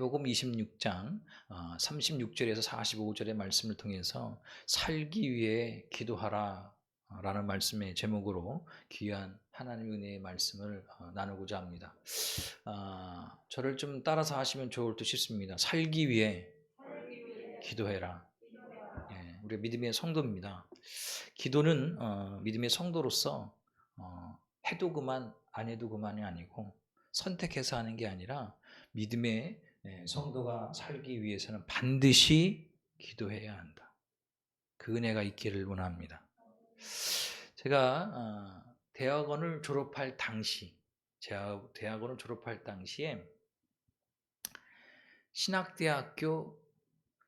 요금 26장 36절에서 45절의 말씀을 통해서 살기 위해 기도하라 라는 말씀의 제목으로 귀한 하나님의 은혜의 말씀을 나누고자 합니다. 저를 좀 따라서 하시면 좋을 듯 싶습니다. 살기 위해 기도해라. 우리 믿음의 성도입니다. 기도는 믿음의 성도로서 해도 그만 안 해도 그만이 아니고 선택해서 하는 게 아니라 믿음의 성도가 살기 위해서는 반드시 기도해야 한다. 그 은혜가 있기를 원합니다. 제가 대학원을 졸업할 당시에 신학대학교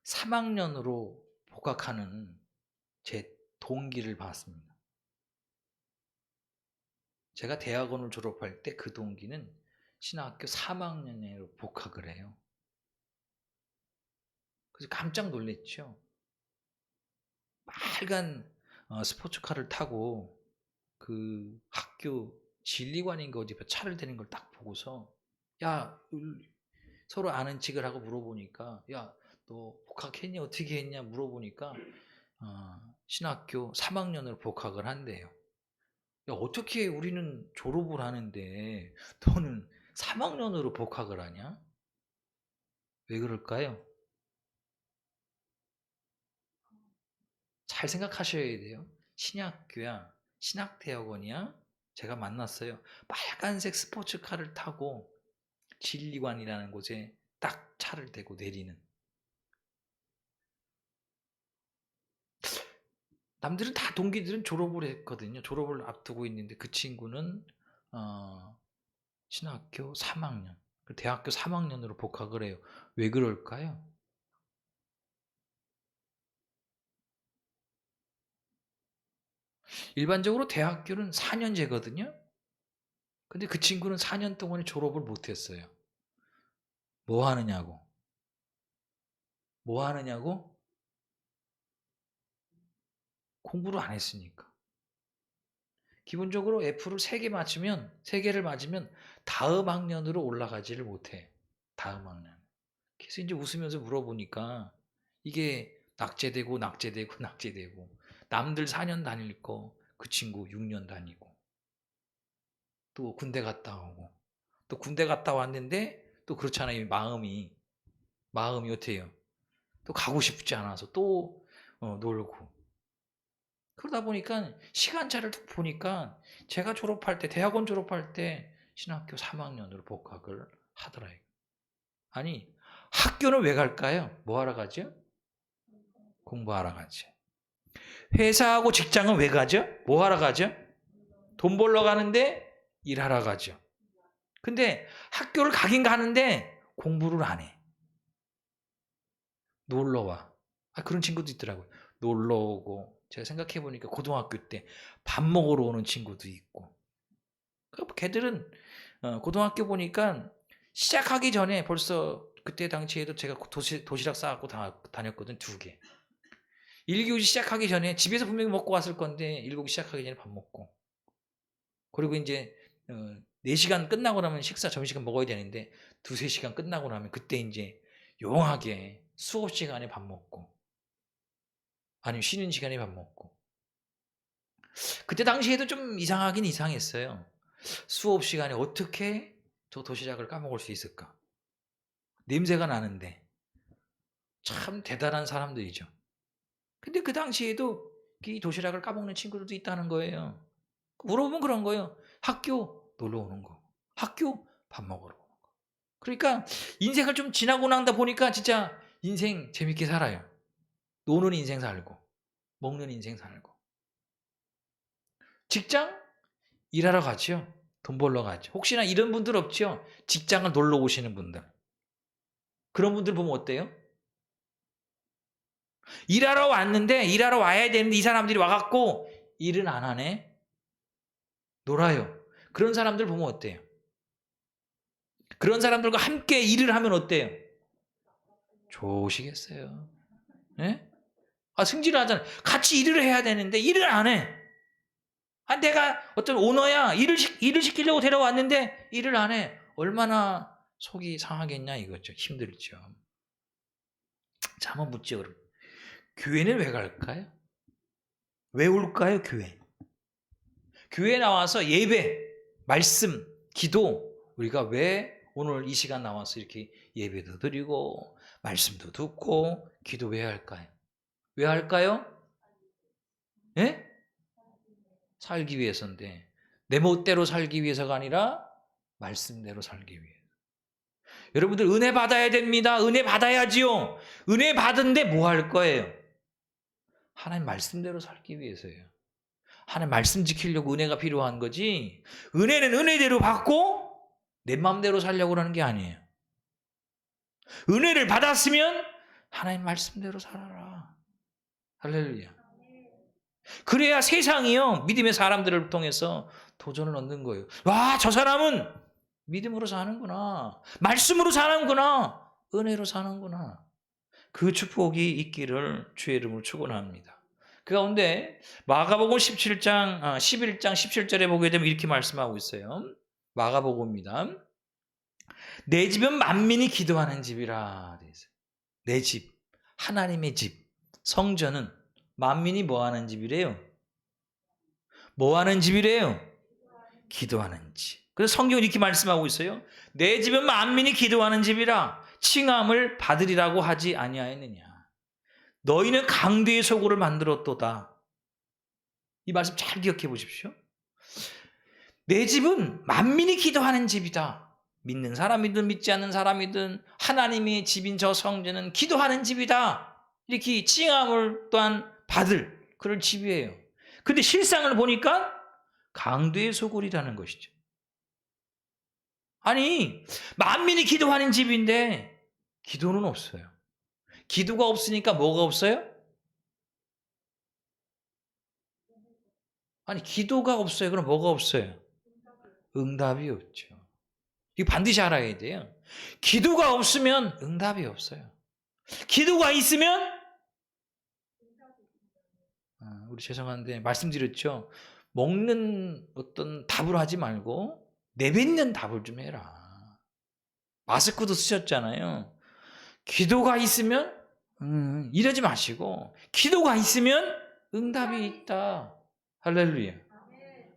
3학년으로 복학하는 제 동기를 봤습니다. 제가 대학원을 졸업할 때 그 동기는 신학교 3학년으로 복학을 해요. 그래서 깜짝 놀랐죠. 빨간 스포츠카를 타고 그 학교 진리관인가 어디 차를 대는 걸 딱 보고서 야, 서로 아는 척을 하고 물어보니까 야, 너 복학했냐 어떻게 했냐 물어보니까 신학교 3학년으로 복학을 한대요. 야, 어떻게 우리는 졸업을 하는데 너는 3학년으로 복학을 하냐? 왜 그럴까요? 잘 생각하셔야 돼요. 신학교야, 신학대학원이야. 제가 만났어요. 빨간색 스포츠카를 타고 진리관이라는 곳에 딱 차를 대고 내리는. 남들은 다 동기들은 졸업을 했거든요. 졸업을 앞두고 있는데 그 친구는 신학교 3학년, 대학교 3학년으로 복학을 해요. 왜 그럴까요? 일반적으로 대학교는 4년제거든요. 근데 그 친구는 4년 동안에 졸업을 못했어요. 뭐 하느냐고? 공부를 안 했으니까. 기본적으로 F를 3개를 맞으면 다음 학년으로 올라가지를 못해. 다음 학년. 그래서 이제 웃으면서 물어보니까 이게 낙제되고 남들 4년 다닐 거 그 친구 6년 다니고 또 군대 갔다 오고 또 군대 갔다 왔는데 또 그렇잖아요. 마음이 어때요? 또 가고 싶지 않아서 또 놀고 그러다 보니까 시간차를 툭 보니까 제가 대학원 졸업할 때 신학교 3학년으로 복학을 하더라고요. 아니 학교는 왜 갈까요? 뭐 하러 가죠? 공부하러 가죠. 회사하고 직장은 왜 가죠? 뭐 하러 가죠? 돈 벌러 가는데 일하러 가죠. 근데 학교를 가긴 가는데 공부를 안 해. 놀러 와. 그런 친구도 있더라고요. 놀러 오고 제가 생각해 보니까 고등학교 때 밥 먹으러 오는 친구도 있고 걔들은 고등학교 보니까 시작하기 전에 벌써 그때 당시에도 제가 도시락 싸갖고 다녔거든 2개. 1교시 시작하기 전에 집에서 분명히 먹고 왔을 건데 1교시 시작하기 전에 밥 먹고 그리고 이제 4시간 끝나고 나면 점심시간 먹어야 되는데 2-3시간 끝나고 나면 그때 이제 용하게 수업 시간에 밥 먹고 아니면 쉬는 시간에 밥 먹고 그때 당시에도 좀 이상하긴 이상했어요. 수업 시간에 어떻게 저 도시락을 까먹을 수 있을까? 냄새가 나는데 참 대단한 사람들이죠. 근데 그 당시에도 이 도시락을 까먹는 친구들도 있다는 거예요. 물어보면 그런 거예요. 학교 놀러 오는 거. 학교 밥 먹으러 오는 거. 그러니까 인생을 좀 지나고 나다 보니까 진짜 인생 재밌게 살아요. 노는 인생 살고 먹는 인생 살고. 직장 일하러 가죠. 돈 벌러 가죠. 혹시나 이런 분들 없죠? 직장을 놀러 오시는 분들. 그런 분들 보면 어때요? 일하러 와야 되는데 이 사람들이 와갖고 일은 안 하네? 놀아요. 그런 사람들 보면 어때요? 그런 사람들과 함께 일을 하면 어때요? 좋으시겠어요? 네? 승진을 하잖아요. 같이 일을 해야 되는데 일을 안 해. 내가 어떤 오너야 일을 시키려고 데려왔는데 일을 안 해. 얼마나 속이 상하겠냐 이거죠. 힘들죠. 자, 한번 묻죠. 그럼 교회는 왜 갈까요? 왜 올까요? 교회에 나와서 예배, 말씀, 기도, 우리가 왜 오늘 이 시간 나와서 이렇게 예배도 드리고 말씀도 듣고 기도 왜 할까요? 왜 할까요? 예? 살기 위해서인데 내 멋대로 살기 위해서가 아니라 말씀대로 살기 위해. 여러분들 은혜 받아야 됩니다. 은혜 받아야지요. 은혜 받은데 뭐 할 거예요? 하나님 말씀대로 살기 위해서예요. 하나님 말씀 지키려고 은혜가 필요한 거지. 은혜는 은혜대로 받고 내 마음대로 살려고 하는 게 아니에요. 은혜를 받았으면 하나님 말씀대로 살아라. 할렐루야. 그래야 세상이요 믿음의 사람들을 통해서 도전을 얻는 거예요. 와, 저 사람은 믿음으로 사는구나. 말씀으로 사는구나. 은혜로 사는구나. 그 축복이 있기를 주의 이름으로 축원합니다. 그 가운데 마가복음 11장 17절에 보게 되면 이렇게 말씀하고 있어요. 마가복음입니다. 내 집은 만민이 기도하는 집이라. 내 집, 하나님의 집, 성전은 만민이 뭐 하는 집이래요? 뭐 하는 집이래요? 기도하는 집. 그래서 성경이 이렇게 말씀하고 있어요. 내 집은 만민이 기도하는 집이라 칭함을 받으리라고 하지 아니하였느냐. 너희는 강도의 소굴을 만들었도다. 이 말씀 잘 기억해 보십시오. 내 집은 만민이 기도하는 집이다. 믿는 사람이든 믿지 않는 사람이든 하나님의 집인 저 성전은 기도하는 집이다. 이렇게 칭함을 또한 받을 그런 집이에요. 근데 실상을 보니까 강도의 소굴이라는 것이죠. 아니, 만민이 기도하는 집인데 기도는 없어요. 기도가 없으니까 뭐가 없어요? 아니, 기도가 없어요. 그럼 뭐가 없어요? 응답이 없죠. 이거 반드시 알아야 돼요. 기도가 없으면 응답이 없어요. 기도가 있으면 우리 죄송한데 말씀드렸죠. 먹는 어떤 답을 하지 말고 내뱉는 답을 좀 해라. 마스크도 쓰셨잖아요. 기도가 있으면 이러지 마시고 기도가 있으면 응답이 있다. 할렐루야.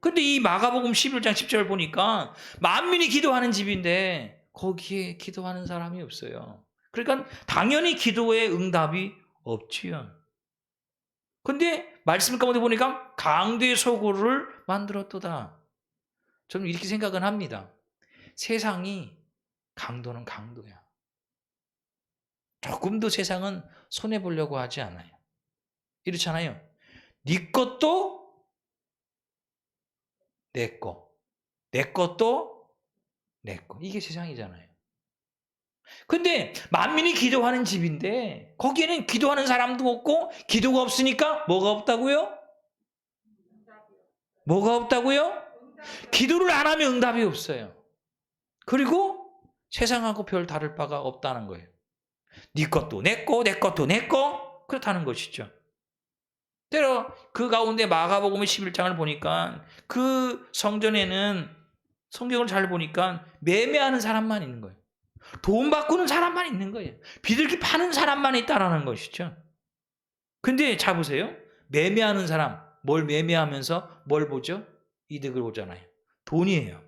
근데 이 마가복음 11장 10절 보니까 만민이 기도하는 집인데 거기에 기도하는 사람이 없어요. 그러니까 당연히 기도에 응답이 없지요. 근데 말씀 가운데 보니까 강도의 소굴을 만들었도다. 저는 이렇게 생각은 합니다. 세상이 강도는 강도야. 조금도 세상은 손해보려고 하지 않아요. 이렇잖아요. 네 것도 내 거, 내 것도 내 거. 이게 세상이잖아요. 근데 만민이 기도하는 집인데 거기에는 기도하는 사람도 없고 기도가 없으니까 뭐가 없다고요? 뭐가 없다고요? 기도를 안 하면 응답이 없어요. 그리고 세상하고 별 다를 바가 없다는 거예요. 네 것도 내 거, 내 것도 내 거. 그렇다는 것이죠. 때로 그 가운데 마가복음 11장을 보니까 그 성전에는 성경을 잘 보니까 매매하는 사람만 있는 거예요. 돈 바꾸는 사람만 있는 거예요. 비둘기 파는 사람만 있다라는 것이죠. 근데 자 보세요. 매매하는 사람, 뭘 매매하면서 뭘 보죠? 이득을 보잖아요. 돈이에요.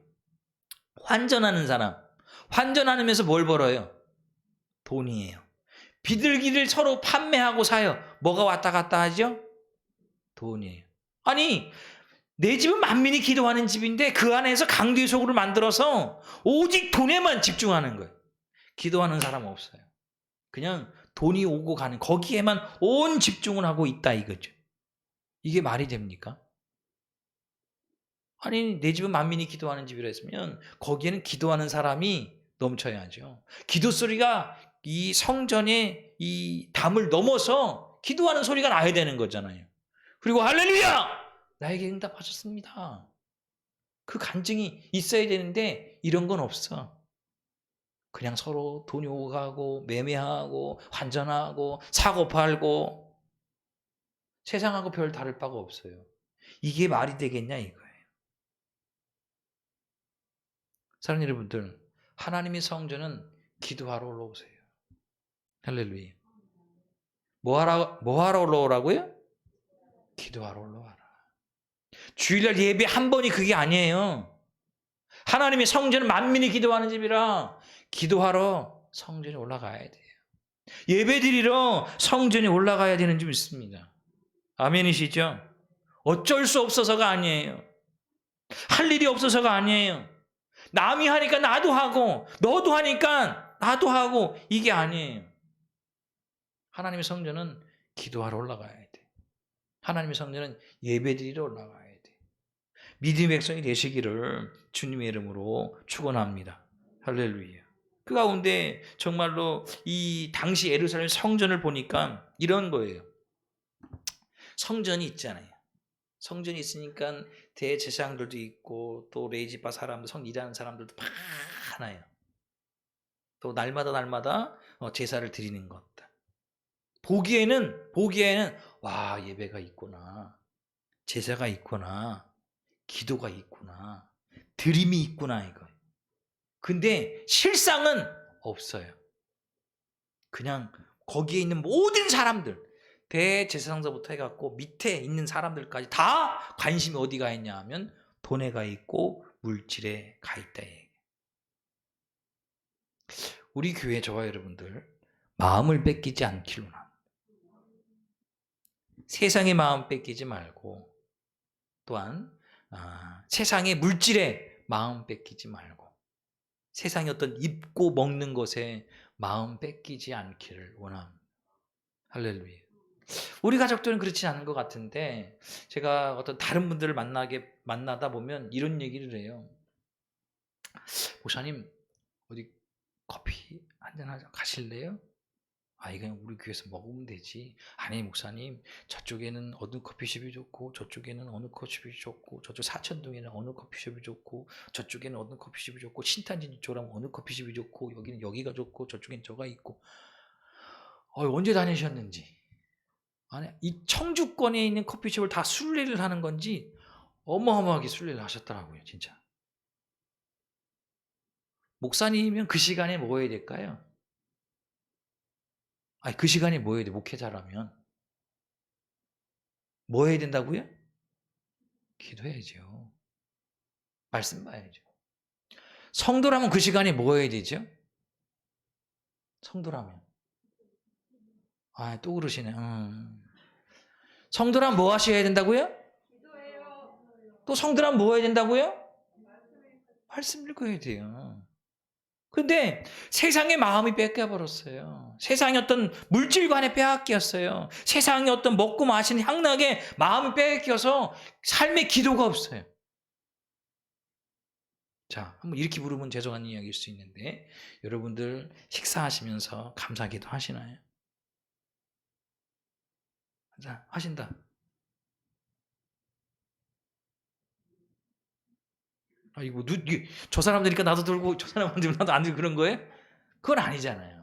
환전하는 사람, 환전하면서 뭘 벌어요? 돈이에요. 비둘기를 서로 판매하고 사요. 뭐가 왔다 갔다 하죠? 돈이에요. 아니, 내 집은 만민이 기도하는 집인데 그 안에서 강도의 소굴을 만들어서 오직 돈에만 집중하는 거예요. 기도하는 사람 없어요. 그냥 돈이 오고 가는 거기에만 온 집중을 하고 있다 이거죠. 이게 말이 됩니까? 아니, 내 집은 만민이 기도하는 집이라 했으면 거기에는 기도하는 사람이 넘쳐야죠. 기도 소리가 이 성전의 이 담을 넘어서 기도하는 소리가 나야 되는 거잖아요. 그리고 할렐루야! 나에게 응답하셨습니다. 그 간증이 있어야 되는데 이런 건 없어. 그냥 서로 돈이 오고 가고 매매하고 환전하고 사고 팔고 세상하고 별 다를 바가 없어요. 이게 말이 되겠냐 이거예요. 사랑하는 여러분들, 하나님의 성전은 기도하러 올라오세요. 할렐루야. 뭐 하러 올라오라고요? 기도하러 올라와라. 주일날 예배 한 번이 그게 아니에요. 하나님의 성전은 만민이 기도하는 집이라 기도하러 성전에 올라가야 돼요. 예배 드리러 성전에 올라가야 되는 줄 믿습니다. 아멘이시죠? 어쩔 수 없어서가 아니에요. 할 일이 없어서가 아니에요. 남이 하니까 나도 하고 너도 하니까 나도 하고 이게 아니에요. 하나님의 성전은 기도하러 올라가야 돼. 하나님의 성전은 예배드리러 올라가야 돼. 믿음의 백성이 되시기를 주님의 이름으로 축원합니다. 할렐루야. 그 가운데 정말로 이 당시 예루살렘 성전을 보니까 이런 거예요. 성전이 있잖아요. 성전이 있으니까 대제사장들도 있고 또 레위지파 사람들, 성 일하는 사람들도 많아요. 또 날마다 제사를 드리는 것. 보기에는 와, 예배가 있구나. 제사가 있구나. 기도가 있구나. 드림이 있구나 이거. 근데 실상은 없어요. 그냥 거기에 있는 모든 사람들, 대제사장서부터 해갖고 밑에 있는 사람들까지 다 관심이 어디 가 있냐 하면 돈에 가 있고 물질에 가 있다. 우리 교회 저와 여러분들 마음을 뺏기지 않기로나. 세상의 마음 뺏기지 말고 또한 세상의 물질에 마음 뺏기지 말고 세상의 어떤 입고 먹는 것에 마음 뺏기지 않기를 원합니다. 할렐루야. 우리 가족들은 그렇지 않은 것 같은데 제가 어떤 다른 분들을 만나다 보면 이런 얘기를 해요. 목사님 어디 커피 한잔 가실래요? 이건 우리 교회에서 먹으면 되지. 아니 목사님 저쪽에는 어느 커피숍이 좋고 저쪽에는 어느 커피숍이 좋고 저쪽 사천동에는 어느 커피숍이 좋고 저쪽에는 어느 커피숍이 좋고 신탄진 쪽으로 어느 커피숍이 좋고 여기는 여기가 좋고 저쪽엔 저가 있고 언제 다니셨는지. 아니 이 청주권에 있는 커피숍을 다 순례를 하는 건지 어마어마하게 순례를 하셨더라고요. 진짜. 목사님이면 그 시간에 뭐 해야 될까요? 그 시간에 뭐 해야 돼? 목회자라면 뭐 해야 된다고요? 기도해야죠. 말씀 봐야죠. 성도라면 그 시간에 뭐 해야 되죠? 성도라면. 또 그러시네. 성도라면 뭐 하셔야 된다고요? 또 성도라면 뭐 해야 된다고요? 말씀 읽어야 돼요. 근데 세상의 마음이 뺏겨버렸어요. 세상의 어떤 물질관에 빼앗겼어요. 세상의 어떤 먹고 마시는 향락에 마음이 뺏겨서 삶의 기도가 없어요. 자, 한번 이렇게 부르면 죄송한 이야기일 수 있는데 여러분들 식사하시면서 감사기도 하시나요? 자, 하신다. 저 사람 되니까 나도 들고 저 사람 되면 나도 안 들고 그런 거예요? 그건 아니잖아요.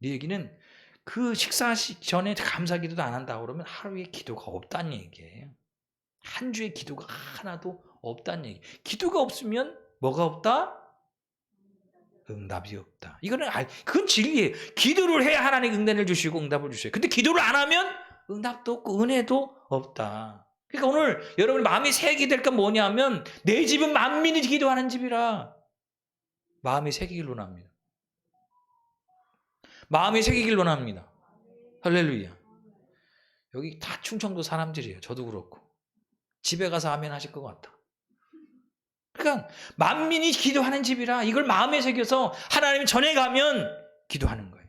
이 얘기는 그 식사하시 전에 감사기도도 안 한다고 그러면 하루에 기도가 없다는 얘기예요. 한 주에 기도가 하나도 없다는 얘기. 기도가 없으면 뭐가 없다? 응답이 없다. 그건 진리예요. 기도를 해야 하나님 응답을 주시고 응답을 주셔요. 근데 기도를 안 하면 응답도 없고 은혜도 없다. 그러니까 오늘 여러분 마음이 새기게 될 건 뭐냐면 내 집은 만민이 기도하는 집이라 마음이 새기길 원합니다. 마음이 새기길 원합니다. 할렐루야. 여기 다 충청도 사람들이에요. 저도 그렇고. 집에 가서 아멘 하실 것 같아. 그러니까 만민이 기도하는 집이라 이걸 마음에 새겨서 하나님 전에 가면 기도하는 거예요.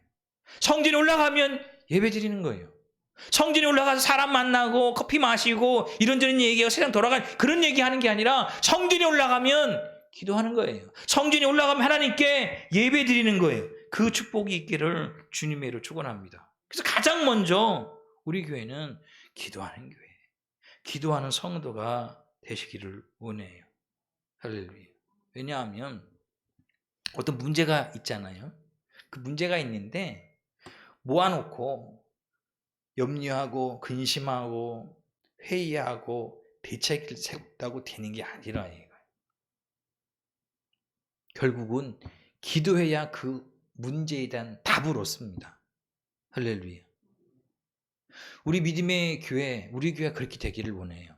성전에 올라가면 예배 드리는 거예요. 성전에 올라가서 사람 만나고 커피 마시고 이런저런 얘기하고 세상 돌아가는 그런 얘기하는 게 아니라 성전에 올라가면 기도하는 거예요. 성전에 올라가면 하나님께 예배 드리는 거예요. 그 축복이 있기를 주님의 이름으로 축원합니다. 그래서 가장 먼저 우리 교회는 기도하는 교회, 기도하는 성도가 되시기를 원해요. 할렐루야. 왜냐하면 어떤 문제가 있잖아요. 그 문제가 있는데 모아놓고 염려하고 근심하고 회의하고 대책을 세웠다고 되는 게 아니라 이거예요. 결국은 기도해야 그 문제에 대한 답을 얻습니다. 할렐루야. 우리 믿음의 교회, 우리 교회가 그렇게 되기를 원해요.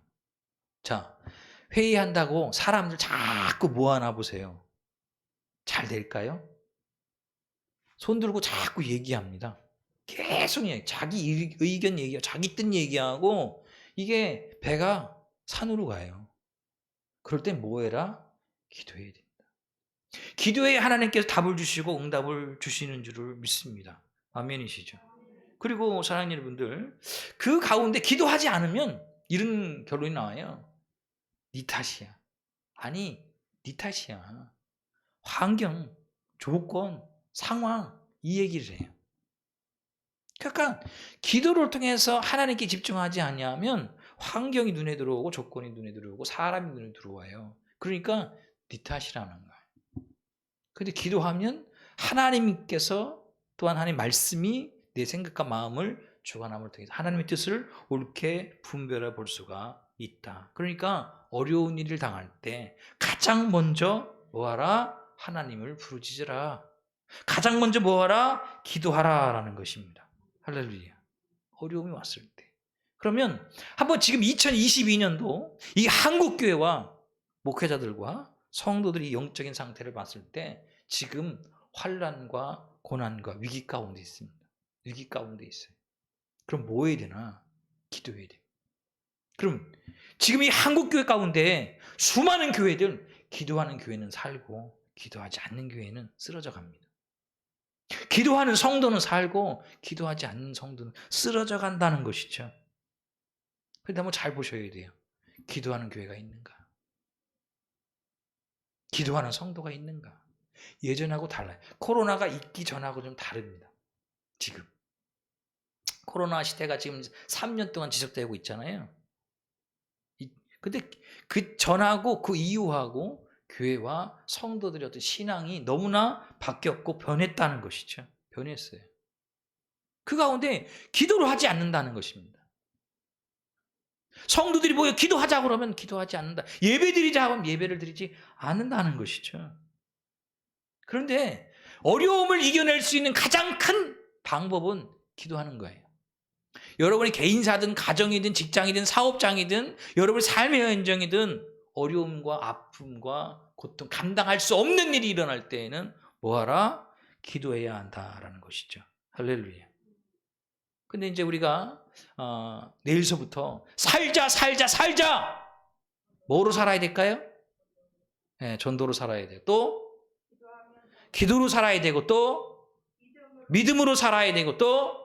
자, 회의한다고 사람들 자꾸 모아놔 보세요. 잘 될까요? 손 들고 자꾸 얘기합니다. 계속 자기 의견 얘기하고 자기 뜻 얘기하고 이게 배가 산으로 가요. 그럴 땐 뭐 해라? 기도해야 됩니다. 기도해야 하나님께서 답을 주시고 응답을 주시는 줄을 믿습니다. 아멘이시죠? 그리고 사랑하는 여러분들, 그 가운데 기도하지 않으면 이런 결론이 나와요. 네 탓이야. 아니, 네 탓이야. 환경, 조건, 상황 이 얘기를 해요. 그러니까 기도를 통해서 하나님께 집중하지 않냐면 환경이 눈에 들어오고 조건이 눈에 들어오고 사람이 눈에 들어와요. 그러니까 네 탓이라는 거예요. 근데 기도하면 하나님께서 또한 하나님 말씀이 내 생각과 마음을 주관함을 통해서 하나님의 뜻을 옳게 분별해 볼 수가 있다. 그러니까 어려운 일을 당할 때 가장 먼저 뭐하라? 하나님을 부르짖으라. 가장 먼저 뭐하라? 기도하라라는 것입니다. 할렐루야. 어려움이 왔을 때. 그러면 한번 지금 2022년도 이 한국교회와 목회자들과 성도들이 영적인 상태를 봤을 때 지금 환난과 고난과 위기 가운데 있습니다. 위기 가운데 있어요. 그럼 뭐 해야 되나? 기도해야 돼요. 그럼 지금 이 한국교회 가운데 수많은 교회들 기도하는 교회는 살고 기도하지 않는 교회는 쓰러져 갑니다. 기도하는 성도는 살고 기도하지 않는 성도는 쓰러져 간다는 것이죠. 그런데 한번 잘 보셔야 돼요. 기도하는 교회가 있는가? 기도하는 성도가 있는가? 예전하고 달라요. 코로나가 있기 전하고 좀 다릅니다. 지금. 코로나 시대가 지금 3년 동안 지속되고 있잖아요. 근데 그 전하고 그 이후하고 교회와 성도들의 어떤 신앙이 너무나 바뀌었고 변했다는 것이죠. 변했어요. 그 가운데 기도를 하지 않는다는 것입니다. 성도들이 모여 기도하자 그러면 기도하지 않는다. 예배 드리자 하면 예배를 드리지 않는다는 것이죠. 그런데 어려움을 이겨낼 수 있는 가장 큰 방법은 기도하는 거예요. 여러분이 개인사든 가정이든 직장이든 사업장이든 여러분의 삶의 현장이든 어려움과 아픔과 고통 감당할 수 없는 일이 일어날 때에는 뭐하라? 기도해야 한다라는 것이죠. 할렐루야. 근데 이제 우리가 내일서부터 살자 뭐로 살아야 될까요? 네, 전도로 살아야 돼요. 또 기도로 살아야 되고 또 믿음으로 살아야 되고 또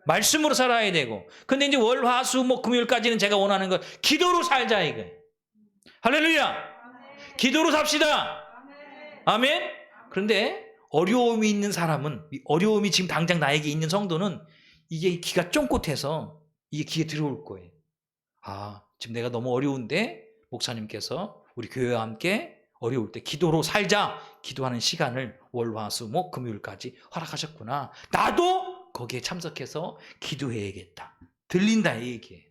말씀으로 살아야 되고. 근데 이제 월, 화, 수, 목, 금요일까지는 제가 원하는 건 기도로 살자 이거예요. 할렐루야. 기도로 삽시다. 아멘. 그런데 어려움이 있는 사람은 어려움이 지금 당장 나에게 있는 성도는 이게 기가 쫑긋해서 이게 귀에 들어올 거예요. 아, 지금 내가 너무 어려운데 목사님께서 우리 교회와 함께 어려울 때 기도로 살자. 기도하는 시간을 월, 화, 수, 목, 금요일까지 허락하셨구나. 나도 거기에 참석해서 기도해야겠다. 들린다 이 얘기예요.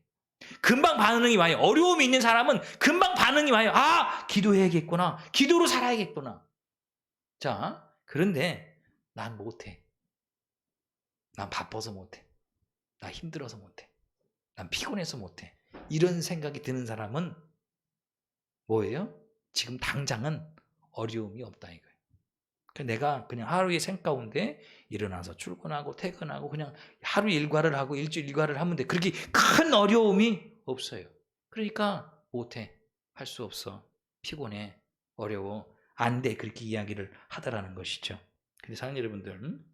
금방 반응이 와요. 어려움이 있는 사람은 금방 반응이 와요. 아, 기도해야겠구나. 기도로 살아야겠구나. 자, 그런데 난 못해. 난 바빠서 못해. 나 힘들어서 못해. 난 피곤해서 못해. 이런 생각이 드는 사람은 뭐예요? 지금 당장은 어려움이 없다 이거예요. 내가 그냥 하루의 생 가운데 일어나서 출근하고 퇴근하고 그냥 하루 일과를 하고 일주일 일과를 하면 돼. 그렇게 큰 어려움이 없어요. 그러니까 못해. 할 수 없어. 피곤해. 어려워. 안 돼. 그렇게 이야기를 하더라는 것이죠. 근데 사랑하는 여러분들,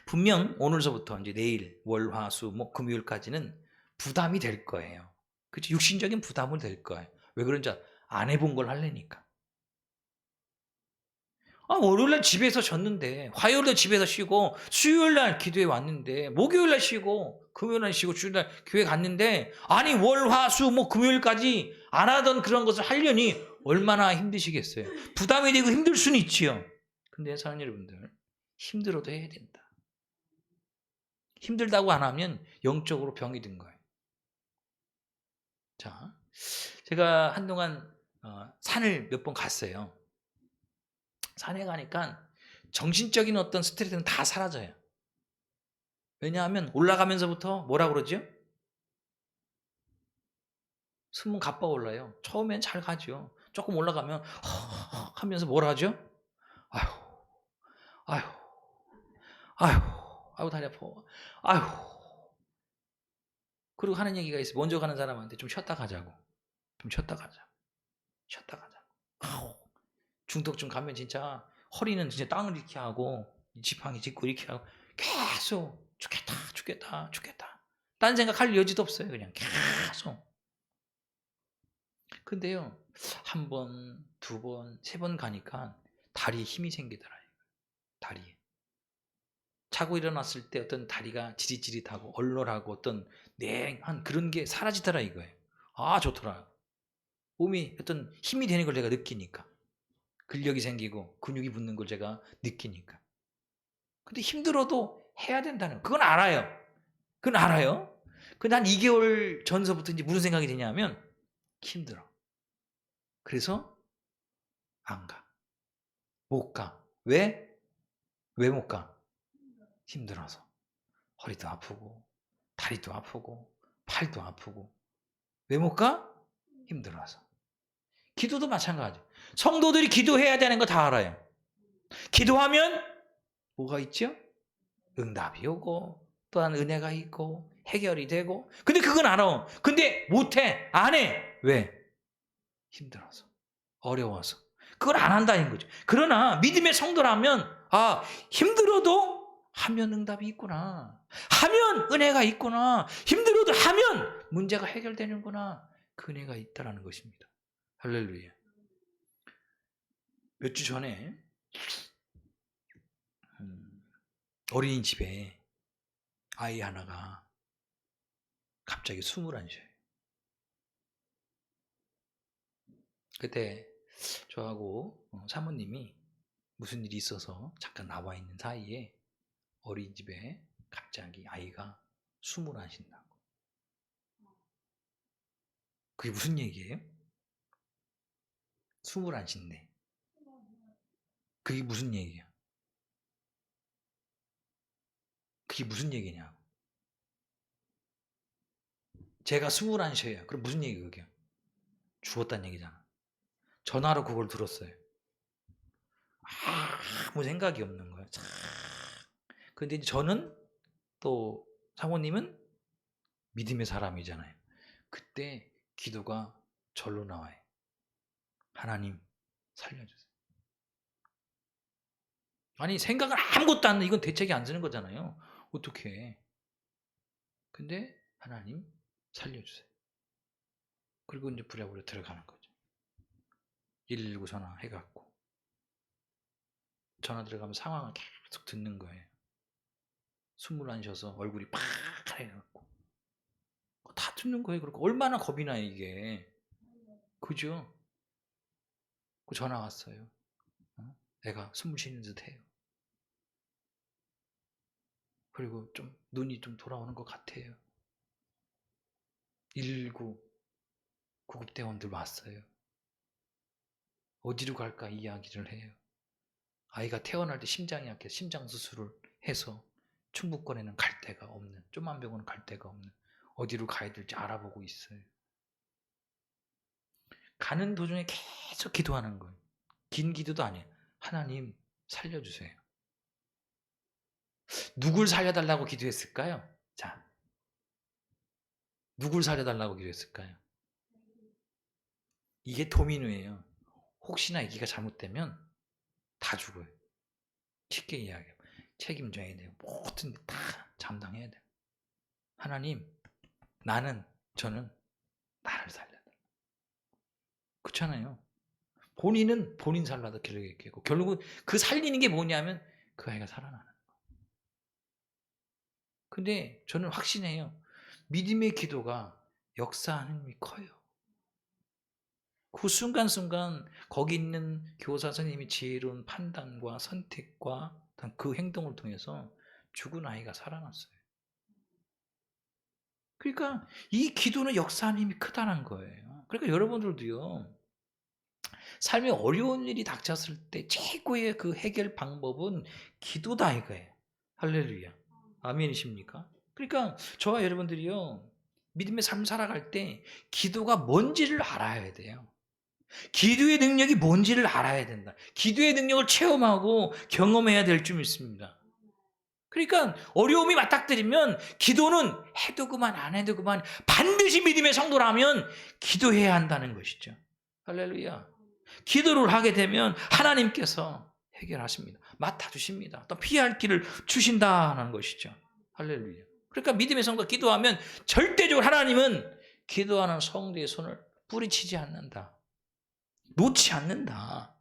분명 오늘서부터 이제 내일 월, 화, 수, 목, 금요일까지는 부담이 될 거예요. 그렇죠? 육신적인 부담은 될 거예요. 왜 그런지 안 해본 걸 하려니까. 월요일날 집에서 졌는데 화요일날 집에서 쉬고 수요일날 기도에 왔는데 목요일날 쉬고 금요일날 쉬고 주일날 교회 갔는데 아니 월, 화, 수, 목, 금요일까지 안 하던 그런 것을 하려니 얼마나 힘드시겠어요. 부담이 되고 힘들 수는 있지요. 근데 사랑하는 여러분들 힘들어도 해야 된다. 힘들다고 안 하면 영적으로 병이 든 거예요. 자, 제가 한동안 산을 몇 번 갔어요. 산에 가니까 정신적인 어떤 스트레스는 다 사라져요. 왜냐하면 올라가면서부터 뭐라 그러죠? 숨은 가빠 올라요. 처음엔 잘 가죠. 조금 올라가면 허허 하면서 뭘 하죠? 아휴, 아휴, 아휴, 아휴 다리 아파. 아휴. 그리고 하는 얘기가 있어요. 먼저 가는 사람한테 좀 쉬었다 가자고. 좀 쉬었다 가자. 쉬었다 가자. 아우. 중독 가면 진짜 허리는 진짜 땅을 이렇게 하고 지팡이 짚고 이렇게 하고 계속 죽겠다, 죽겠다, 죽겠다. 딴 생각할 여지도 없어요. 그냥 계속. 근데요, 한 번, 두 번, 세 번 가니까 다리에 힘이 생기더라고요. 다리에. 자고 일어났을 때 어떤 다리가 지릿지릿하고 얼얼하고 어떤 냉한 그런 게 사라지더라 이거예요. 아, 좋더라. 몸이 어떤 힘이 되는 걸 제가 느끼니까. 근력이 생기고 근육이 붙는 걸 제가 느끼니까. 근데 힘들어도 해야 된다는 그건 알아요. 그건 알아요. 근데 한 2개월 전서부터 이제 무슨 생각이 드냐면 힘들어. 그래서 안 가. 못 가. 왜? 왜 못 가? 힘들어서. 허리도 아프고 다리도 아프고 팔도 아프고. 왜 못 가? 힘들어서. 기도도 마찬가지. 성도들이 기도해야 되는 거 다 알아요. 기도하면 뭐가 있죠? 응답이 오고 또한 은혜가 있고 해결이 되고. 근데 그건 알아. 근데 못해. 안 해. 왜? 힘들어서. 어려워서. 그걸 안 한다는 거죠. 그러나 믿음의 성도라면 힘들어도 하면 응답이 있구나. 하면 은혜가 있구나. 힘들어도 하면 문제가 해결되는구나. 그 은혜가 있다라는 것입니다. 할렐루야. 몇 주 전에 어린이집에 아이 하나가 갑자기 숨을 안 쉬어요. 그때 저하고 사모님이 무슨 일이 있어서 잠깐 나와 있는 사이에 어린이집에 갑자기 아이가 숨을 안 쉰다고. 그게 무슨 얘기예요? 숨을 안 쉰대. 그게 무슨 얘기야? 그게 무슨 얘기냐고. 제가 숨을 안 쉬어요. 그럼 무슨 얘기 그게? 죽었다는 얘기잖아. 전화로 그걸 들었어요. 아무 생각이 없는 거예요. 근데 이제 저는 또 사모님은 믿음의 사람이잖아요. 그때 기도가 절로 나와요. 하나님 살려주세요. 아니 생각을 아무것도 안 해. 이건 대책이 안 쓰는 거잖아요. 어떻게 해. 근데 하나님 살려주세요. 그리고 이제 부랴부랴 들어가는 거죠. 119 전화해갖고 전화 들어가면 상황을 계속 듣는 거예요. 숨을 안 쉬어서 얼굴이 파래갖고 다 듣는 거예요. 그러니까 얼마나 겁이 나요 이게. 그죠? 그 전화 왔어요. 애가 숨을 쉬는 듯해요. 그리고 좀 눈이 좀 돌아오는 것 같아요. 119 구급대원들 왔어요. 어디로 갈까 이야기를 해요. 아이가 태어날 때 심장이 약해서 심장 수술을 해서 충북권에는 갈 데가 없는, 좀만 병원은 갈 데가 없는, 어디로 가야 될지 알아보고 있어요. 가는 도중에 계속 기도하는 거예요. 긴 기도도 아니에요. 하나님 살려주세요. 누굴 살려달라고 기도했을까요? 자, 누굴 살려달라고 기도했을까요? 이게 도미노예요. 혹시나 이기가 잘못되면 다 죽어요. 쉽게 이야기해요. 책임져야 돼요. 모든 다 감당해야 돼요. 하나님, 저는 나를 살려달라. 그렇잖아요. 본인은 본인 살라도 기르겠고 결국은 그 살리는 게 뭐냐면 그 아이가 살아나는 거예요. 근데 저는 확신해요. 믿음의 기도가 역사하는 힘이 커요. 그 순간순간 거기 있는 교사 선생님이 지혜로운 판단과 선택과 그 행동을 통해서 죽은 아이가 살아났어요. 그러니까 이 기도는 역사하는 힘이 크다는 거예요. 그러니까 여러분들도요. 삶에 어려운 일이 닥쳤을 때 최고의 그 해결 방법은 기도다 이거예요. 할렐루야. 아멘이십니까? 그러니까 저와 여러분들이요, 믿음의 삶 살아갈 때 기도가 뭔지를 알아야 돼요. 기도의 능력이 뭔지를 알아야 된다. 기도의 능력을 체험하고 경험해야 될 줄 믿습니다. 그러니까 어려움이 맞닥뜨리면 기도는 해도 그만 안 해도 그만, 반드시 믿음의 성도라면 기도해야 한다는 것이죠. 할렐루야. 기도를 하게 되면 하나님께서 해결하십니다. 맡아주십니다. 또 피할 길을 주신다는 것이죠. 할렐루야. 그러니까 믿음의 성도가 기도하면 절대적으로 하나님은 기도하는 성도의 손을 뿌리치지 않는다. 놓지 않는다.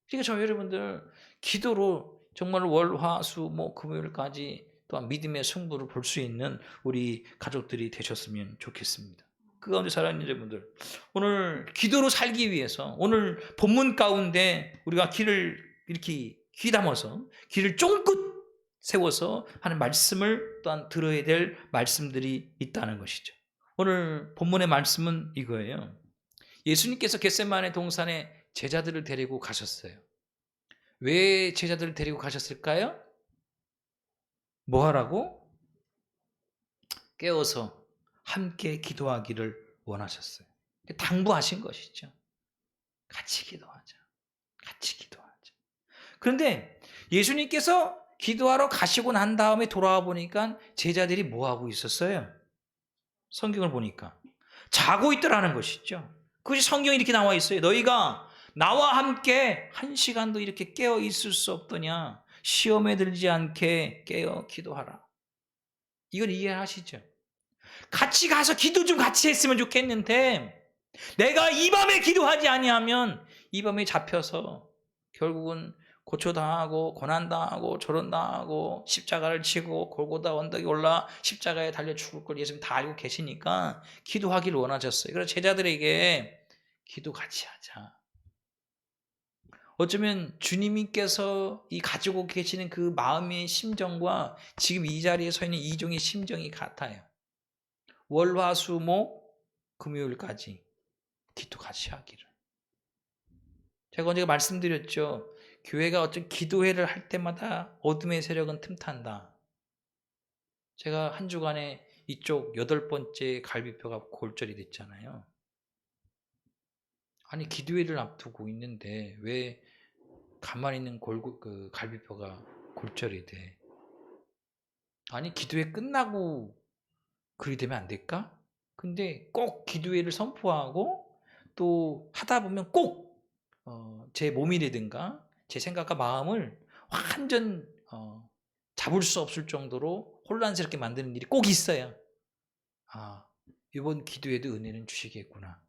그러니까 저 여러분들 기도로 정말 월, 화, 수, 목, 금요일까지 또한 믿음의 승부를 볼 수 있는 우리 가족들이 되셨으면 좋겠습니다. 그 가운데 사랑하는 여러분들, 오늘 기도로 살기 위해서 오늘 본문 가운데 우리가 길을 이렇게 귀담아서 길을 쫑긋 세워서 하는 말씀을 또한 들어야 될 말씀들이 있다는 것이죠. 오늘 본문의 말씀은 이거예요. 예수님께서 겟세마네 동산에 제자들을 데리고 가셨어요. 왜 제자들을 데리고 가셨을까요? 뭐 하라고? 깨워서 함께 기도하기를 원하셨어요. 당부하신 것이죠. 같이 기도하자. 같이 기도하자. 그런데 예수님께서 기도하러 가시고 난 다음에 돌아와 보니까 제자들이 뭐 하고 있었어요? 성경을 보니까 자고 있더라는 것이죠. 그것이 성경에 이렇게 나와 있어요. 너희가 나와 함께 한 시간도 이렇게 깨어 있을 수 없더냐? 시험에 들지 않게 깨어 기도하라. 이건 이해하시죠? 같이 가서 기도 좀 같이 했으면 좋겠는데 내가 이 밤에 기도하지 아니하면 이 밤에 잡혀서 결국은 고초당하고 고난당하고 조론당하고 십자가를 지고 골고다 언덕에 올라 십자가에 달려 죽을 걸 예수님 다 알고 계시니까 기도하기를 원하셨어요. 그래서 제자들에게 기도 같이 하자. 어쩌면 주님께서 이 가지고 계시는 그 마음의 심정과 지금 이 자리에 서 있는 이종의 심정이 같아요. 월화수목 금요일까지 기도 같이 하기를. 제가 언제 말씀드렸죠. 교회가 어떤 기도회를 할 때마다 어둠의 세력은 틈탄다. 제가 한 주간에 이쪽 8번째 갈비뼈가 골절이 됐잖아요. 아니 기도회를 앞두고 있는데 왜 가만히 있는 그 갈비뼈가 골절이 돼? 아니 기도회 끝나고 그리 되면 안 될까? 근데 꼭 기도회를 선포하고 또 하다 보면 꼭 제 몸이라든가 제 생각과 마음을 완전 잡을 수 없을 정도로 혼란스럽게 만드는 일이 꼭 있어요. 아, 이번 기도에도 은혜는 주시겠구나.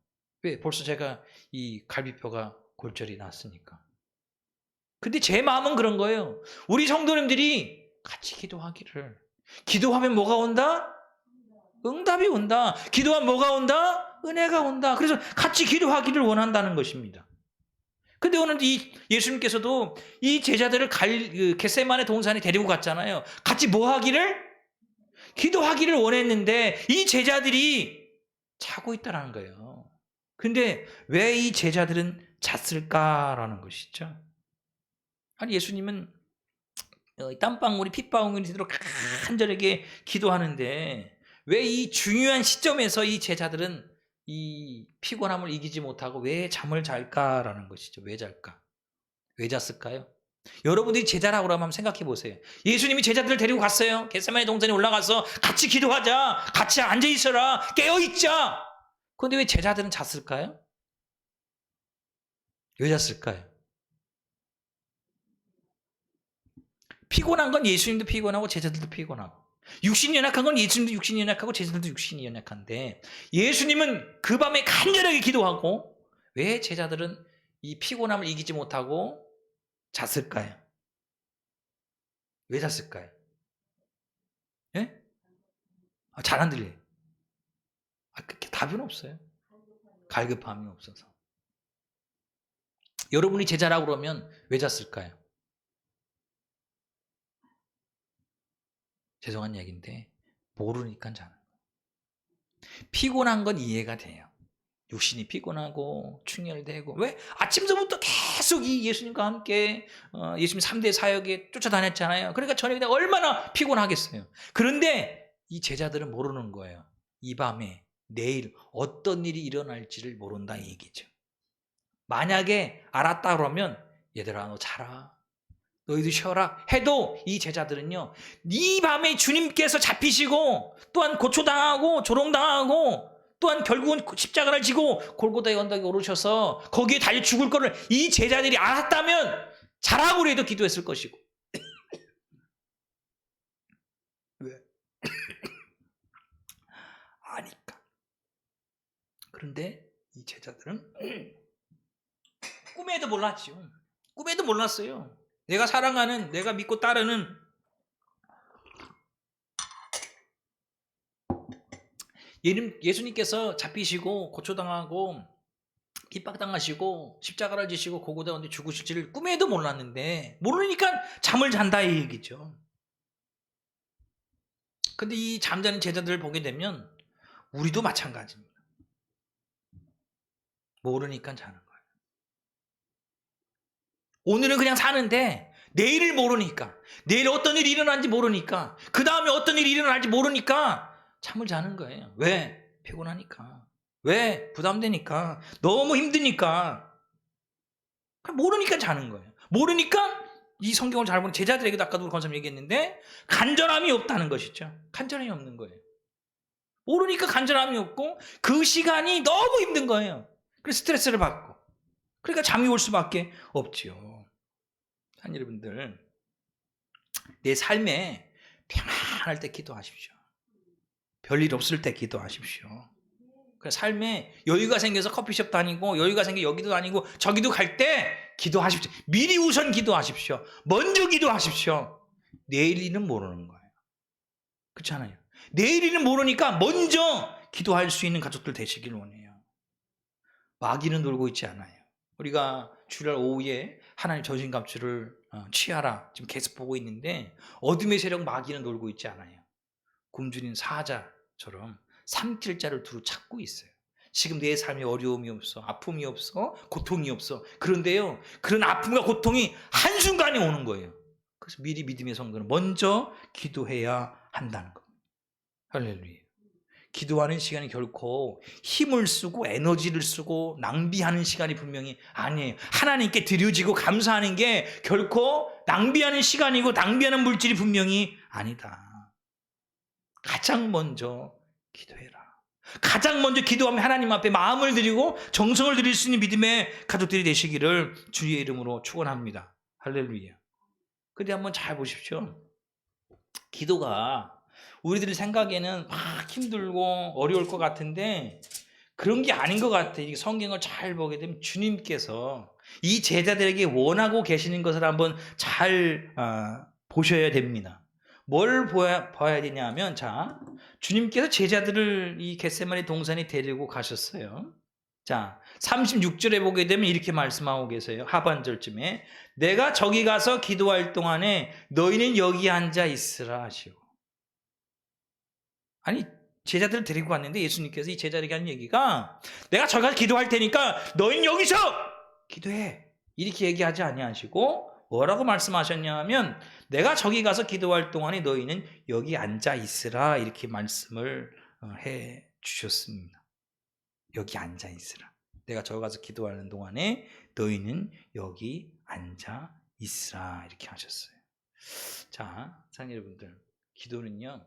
왜? 벌써 제가 이 갈비뼈가 골절이 났으니까. 근데 제 마음은 그런 거예요. 우리 성도님들이 같이 기도하기를. 기도하면 뭐가 온다? 응답이 온다. 기도하면 뭐가 온다? 은혜가 온다. 그래서 같이 기도하기를 원한다는 것입니다. 근데 오늘 이 예수님께서도 이 제자들을 겟세마네 동산에 데리고 갔잖아요. 같이 뭐 하기를? 기도하기를 원했는데 이 제자들이 자고 있다라는 거예요. 근데 왜 이 제자들은 잤을까라는 것이죠. 아니 예수님은 땀방울이 핏방울이 되도록 간절하게 기도하는데 왜 이 중요한 시점에서 이 제자들은 이 피곤함을 이기지 못하고 왜 잠을 잘까라는 것이죠. 왜 잘까? 왜 잤을까요? 여러분들이 제자라고 그러면 한번 생각해 보세요. 예수님이 제자들을 데리고 갔어요. 겟세마네 동산에 올라가서 같이 기도하자. 같이 앉아 있어라. 깨어 있자. 그런데 왜 제자들은 잤을까요? 왜 잤을까요? 피곤한 건 예수님도 피곤하고 제자들도 피곤하고 육신이 연약한 건 예수님도 육신이 연약하고 제자들도 육신이 연약한데 예수님은 그 밤에 간절하게 기도하고 왜 제자들은 이 피곤함을 이기지 못하고 잤을까요? 왜 잤을까요? 예? 잘 안 들려요. 그렇게 답은 없어요. 갈급함이 없어서. 여러분이 제자라고 그러면 왜 잤을까요? 죄송한 얘기인데 모르니까 자는 거예요. 피곤한 건 이해가 돼요. 육신이 피곤하고 충혈되고, 왜? 아침서부터 계속 이 예수님과 함께 예수님 3대 사역에 쫓아다녔잖아요. 그러니까 저녁에 얼마나 피곤하겠어요. 그런데 이 제자들은 모르는 거예요. 이 밤에 내일 어떤 일이 일어날지를 모른다 이 얘기죠. 만약에 알았다 그러면 얘들아 너 자라, 너희도 쉬어라 해도 이 제자들은요, 이 밤에 주님께서 잡히시고 또한 고초당하고 조롱당하고 또한 결국은 십자가를 지고 골고다의 언덕에 오르셔서 거기에 달려 죽을 거를 이 제자들이 알았다면 자라고 해도 기도했을 것이고. 왜? 아니까. 그런데 이 제자들은 꿈에도 몰랐죠. 꿈에도 몰랐어요. 내가 사랑하는, 내가 믿고 따르는 예수님께서 잡히시고 고초당하고 핍박당하시고 십자가를 지시고 고고다 언덕에 죽으실지를 꿈에도 몰랐는데, 모르니까 잠을 잔다 이 얘기죠. 근데 이 잠자는 제자들을 보게 되면 우리도 마찬가지입니다. 모르니까 자는 거예요. 오늘은 그냥 사는데 내일을 모르니까, 내일 어떤 일이 일어날지 모르니까, 그 다음에 어떤 일이 일어날지 모르니까 잠을 자는 거예요. 왜? 피곤하니까. 왜? 부담되니까. 너무 힘드니까. 모르니까 자는 거예요. 모르니까 이 성경을 잘 보는 제자들에게도 아까도 권사님 얘기했는데 간절함이 없다는 것이죠. 간절함이 없는 거예요. 모르니까 간절함이 없고 그 시간이 너무 힘든 거예요. 그래서 스트레스를 받고, 그러니까 잠이 올 수밖에 없지요. 여러분들, 내 삶에 평안할 때 기도하십시오. 별일 없을 때 기도하십시오. 삶에 여유가 생겨서 커피숍 다니고 여유가 생겨 여기도 다니고 저기도 갈 때 기도하십시오. 미리 우선 기도하십시오. 먼저 기도하십시오. 내일 일은 모르는 거예요. 그렇잖아요. 내일 일은 모르니까 먼저 기도할 수 있는 가족들 되시길 원해요. 마귀는 놀고 있지 않아요. 우리가 주일 오후에 하나님 전신갑주를 취하라 지금 계속 보고 있는데, 어둠의 세력 마귀는 놀고 있지 않아요. 굶주린 사자처럼 삼킬 자를 두루 찾고 있어요. 지금 내 삶에 어려움이 없어, 아픔이 없어, 고통이 없어. 그런데요, 그런 아픔과 고통이 한순간에 오는 거예요. 그래서 미리 믿음의 성도는 먼저 기도해야 한다는 겁니다. 할렐루야. 기도하는 시간이 결코 힘을 쓰고 에너지를 쓰고 낭비하는 시간이 분명히 아니에요. 하나님께 드려지고 감사하는 게 결코 낭비하는 시간이고 낭비하는 물질이 분명히 아니다. 가장 먼저 기도해라. 가장 먼저 기도하면 하나님 앞에 마음을 드리고 정성을 드릴 수 있는 믿음의 가족들이 되시기를 주의 이름으로 축원합니다. 할렐루야. 근데 한번 잘 보십시오. 기도가 우리들 생각에는 막 힘들고 어려울 것 같은데 그런 게 아닌 것 같아요. 성경을 잘 보게 되면 주님께서 이 제자들에게 원하고 계시는 것을 한번 잘 보셔야 됩니다. 뭘 봐야 되냐면, 자, 주님께서 제자들을 이 겟세마네 동산에 데리고 가셨어요. 자, 36절에 보게 되면 이렇게 말씀하고 계세요. 하반절쯤에 내가 저기 가서 기도할 동안에 너희는 여기 앉아 있으라 하시고. 아니, 제자들을 데리고 왔는데 예수님께서 이 제자들에게 하는 얘기가 내가 저기 가서 기도할 테니까 너희는 여기서 기도해 이렇게 얘기하지 아니하시고 뭐라고 말씀하셨냐면 내가 저기 가서 기도할 동안에 너희는 여기 앉아 있으라 이렇게 말씀을 해 주셨습니다. 여기 앉아 있으라. 내가 저기 가서 기도하는 동안에 너희는 여기 앉아 있으라 이렇게 하셨어요. 자, 사랑하는 여러분들, 기도는요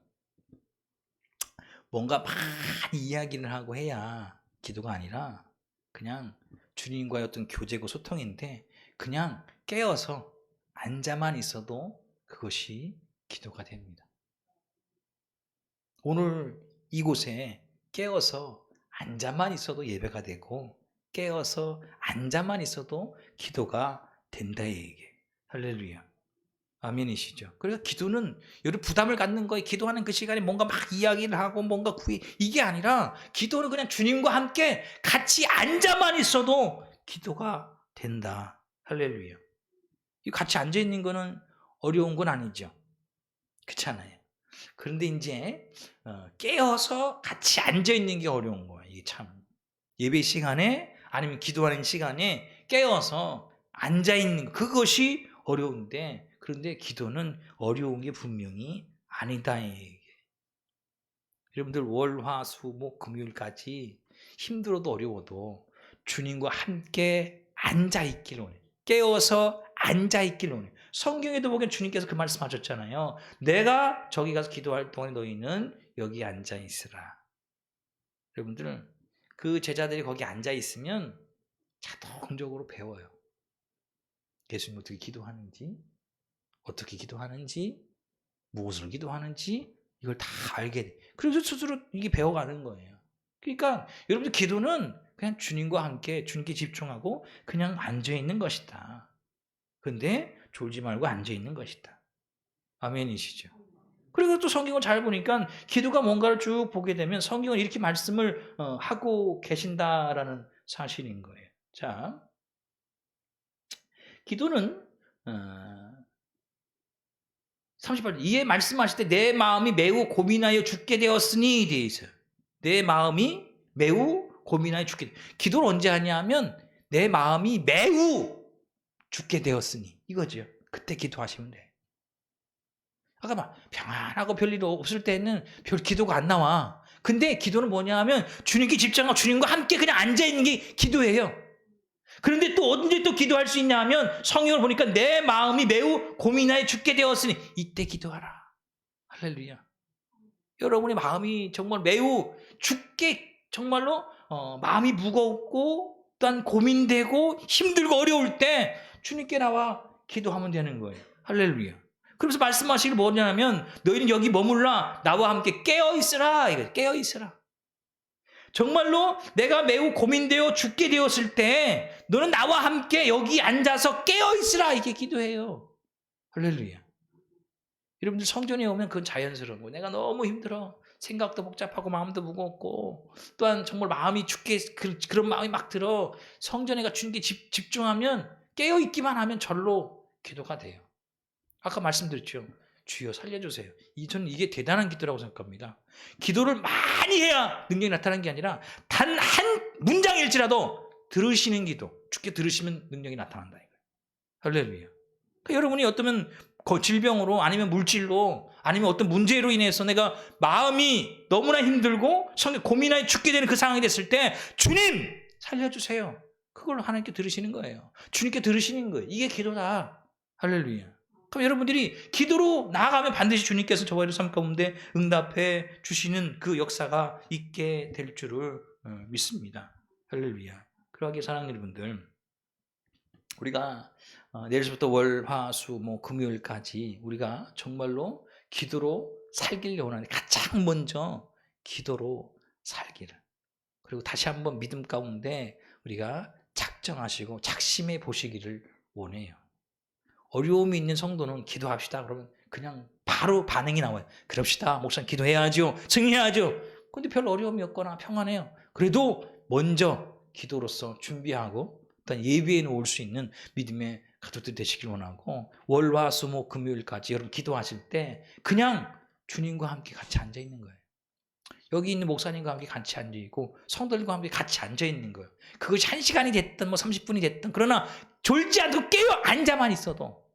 뭔가 많이 이야기를 하고 해야 기도가 아니라 그냥 주님과의 어떤 교제고 소통인데, 그냥 깨어서 앉아만 있어도 그것이 기도가 됩니다. 오늘 이곳에 깨어서 앉아만 있어도 예배가 되고 깨어서 앉아만 있어도 기도가 된다 이 얘기예요. 할렐루야. 아멘이시죠. 그래서 기도는 여러분 부담을 갖는 거예요. 기도하는 그 시간에 뭔가 막 이야기를 하고 뭔가 이게 아니라 기도는 그냥 주님과 함께 같이 앉아만 있어도 기도가 된다. 할렐루야. 같이 앉아 있는 거는 어려운 건 아니죠. 그렇잖아요. 그런데 이제 깨어서 같이 앉아 있는 게 어려운 거예요. 이게 참 예배 시간에 아니면 기도하는 시간에 깨어서 앉아있는 것, 그것이 어려운데, 그런데 기도는 어려운 게 분명히 아니다. 여러분들 월, 화, 수, 목, 금요일까지 힘들어도 어려워도 주님과 함께 앉아있기를 원해요. 깨어서 앉아있기를 원해요. 성경에도 보면 주님께서 그 말씀하셨잖아요. 내가 저기 가서 기도할 동안에 너희는 여기 앉아있으라. 여러분들은 그 제자들이 거기 앉아있으면 자동적으로 배워요. 예수님 어떻게 기도하는지, 어떻게 기도하는지, 무엇을 기도하는지 이걸 다 알게 돼. 그래서 스스로 이게 배워가는 거예요. 그러니까 여러분들 기도는 그냥 주님과 함께 주님께 집중하고 그냥 앉아있는 것이다. 그런데 졸지 말고 앉아있는 것이다. 아멘이시죠? 그리고 또 성경을 잘 보니까 기도가 뭔가를 쭉 보게 되면 성경은 이렇게 말씀을 하고 계신다라는 사실인 거예요. 자, 기도는 38절 이에 말씀하실 때 내 마음이 매우 고민하여 죽게 되었으니 되어 있어요. 내 마음이 매우 고민하여 죽게 기도를 언제 하냐면 내 마음이 매우 죽게 되었으니 이거죠. 그때 기도하시면 돼요. 아까 막 평안하고 별일 없을 때는 별 기도가 안 나와. 근데 기도는 뭐냐 하면 주님께 집중하고 주님과 함께 그냥 앉아있는 게 기도예요. 그런데 또 언제 또 기도할 수 있냐 하면 성경을 보니까 내 마음이 매우 고민하여 죽게 되었으니 이때 기도하라. 할렐루야. 여러분의 마음이 정말 매우 죽게 정말로 마음이 무겁고 또한 고민되고 힘들고 어려울 때 주님께 나와 기도하면 되는 거예요. 할렐루야. 그래서 말씀하시길 뭐냐면 너희는 여기 머물라 나와 함께 깨어있으라. 이거예요. 깨어있으라. 정말로 내가 매우 고민되어 죽게 되었을 때 너는 나와 함께 여기 앉아서 깨어있으라. 이게 기도해요. 할렐루야. 여러분들 성전에 오면 그건 자연스러운 거예요. 내가 너무 힘들어. 생각도 복잡하고 마음도 무겁고 또한 정말 마음이 죽게 그런 마음이 막 들어. 성전에 가 주님께 집중하면 깨어있기만 하면 절로 기도가 돼요. 아까 말씀드렸죠. 주여 살려주세요. 저는 이게 대단한 기도라고 생각합니다. 기도를 많이 해야 능력이 나타나는 게 아니라 단 한 문장일지라도 들으시는 기도, 주께 들으시면 능력이 나타난다. 할렐루야. 그러니까 여러분이 어쩌면 질병으로 아니면 물질로 아니면 어떤 문제로 인해서 내가 마음이 너무나 힘들고 고민하여 죽게 되는 그 상황이 됐을 때 주님 살려주세요. 그걸 하나님께 들으시는 거예요. 주님께 들으시는 거예요. 이게 기도다. 할렐루야. 그럼 여러분들이 기도로 나아가면 반드시 주님께서 저와의 삶 가운데 응답해 주시는 그 역사가 있게 될 줄을 믿습니다. 할렐루야. 그러하게 사랑하는 여러분들, 우리가 내일부터 월, 화, 수, 목, 금요일까지 우리가 정말로 기도로 살기를 원하는 가장 먼저 기도로 살기를. 그리고 다시 한번 믿음 가운데 우리가 작정하시고 작심해 보시기를 원해요. 어려움이 있는 성도는 기도합시다. 그러면 그냥 바로 반응이 나와요. 그럽시다. 목사님 기도해야죠. 승리해야죠. 근데 별 어려움이 없거나 평안해요. 그래도 먼저 기도로서 준비하고 일단 예비해 놓을 수 있는 믿음의 가족들이 되시길 원하고 월, 화, 수, 목, 금요일까지 여러분 기도하실 때 그냥 주님과 함께 같이 앉아 있는 거예요. 여기 있는 목사님과 함께 같이 앉아있고 성도들과 함께 같이 앉아있는 거예요. 그것이 1시간이 됐든 뭐 30분이 됐든 그러나 졸지 않고 깨어 앉아만 있어도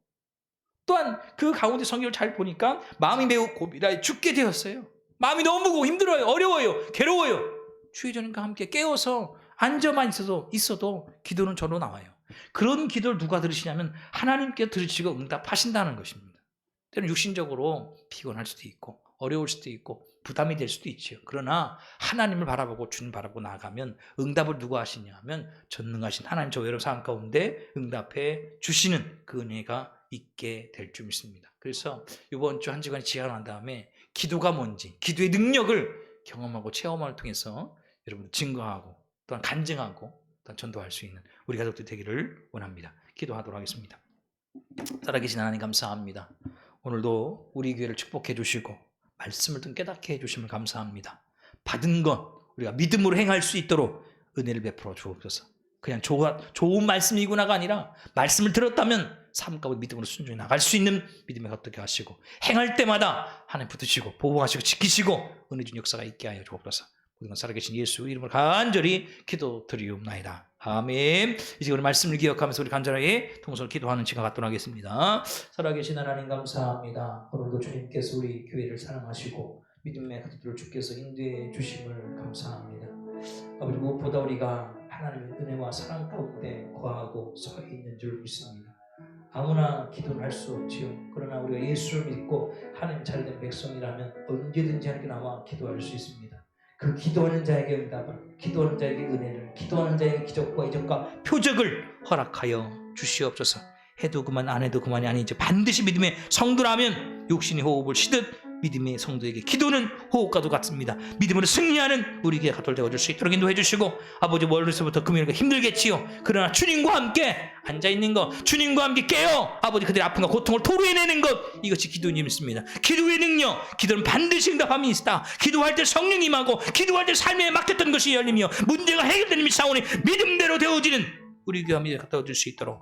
또한 그 가운데 성경을 잘 보니까 마음이 매우 고민하여 죽게 되었어요. 마음이 너무 무거워 힘들어요. 어려워요. 괴로워요. 주의 전과 함께 깨어서 앉아만 있어도 기도는 절로 나와요. 그런 기도를 누가 들으시냐면 하나님께 들으시고 응답하신다는 것입니다. 때로는 육신적으로 피곤할 수도 있고 어려울 수도 있고 부담이 될 수도 있죠. 그러나 하나님을 바라보고 주님 바라보고 나아가면 응답을 누가 하시냐 하면 전능하신 하나님 저 여러분 삶 가운데 응답해 주시는 그 은혜가 있게 될 줄 믿습니다. 그래서 이번 주 한 주간이 지나간 다음에 기도가 뭔지 기도의 능력을 경험하고 체험을 통해서 여러분 증거하고 또한 간증하고 또한 전도할 수 있는 우리 가족들 되기를 원합니다. 기도하도록 하겠습니다. 살아계신 하나님 감사합니다. 오늘도 우리 교회를 축복해 주시고 말씀을 좀 깨닫게 해주심을 감사합니다. 받은 것 우리가 믿음으로 행할 수 있도록 은혜를 베풀어 주옵소서. 그냥 좋은 말씀이구나가 아니라 말씀을 들었다면 삶 가운데 믿음으로 순종해 나갈 수 있는 믿음에 걷게 하시고 행할 때마다 하나님 붙드시고 보호하시고 지키시고 은혜 준 역사가 있게 하여 주옵소서. 우리가 살아계신 예수 이름으로 간절히 기도드리옵나이다. 아멘. 이제 우리 말씀을 기억하면서 우리 간절하게 통성을 기도하는 시간 갖도록 하겠습니다. 살아계신 하나님 감사합니다. 오늘도 주님께서 우리 교회를 사랑하시고 믿음의 가족들을 주께서 인도해 주심을 감사합니다. 아버지, 무엇보다 우리가 하나님의 은혜와 사랑 가운데 거하고 서 있는 줄 믿습니다. 아무나 기도를 할 수 없지요. 그러나 우리가 예수를 믿고 하나님 잘된 백성이라면 언제든지 하나님께 나와 기도할 수 있습니다. 그 기도하는 자에게 응답을, 기도하는 자에게 은혜를, 기도하는 자에게 기적과 이적과 표적을 허락하여 주시옵소서. 해도 그만 안 해도 그만이 아니죠. 반드시 믿음의 성도라면 육신이 호흡을 쉬듯 믿음의 성도에게 기도는 호흡과도 같습니다. 믿음으로 승리하는 우리 교회 가톨 되어줄 수 있도록 인도해 주시고, 아버지 월요일부터 금요일까지 힘들겠지요. 그러나 주님과 함께 앉아있는 것, 주님과 함께 깨어 아버지 그들의 아픔과 고통을 토로해내는 것, 이것이 기도의 힘입니다. 기도의 능력, 기도는 반드시 응답함이 있다. 기도할 때 성령이 임하고 기도할 때 삶에 맡겼던 것이 열리며 문제가 해결되는 사원이 믿음대로 되어지는 우리 교회 함께 갔다 줄 수 있도록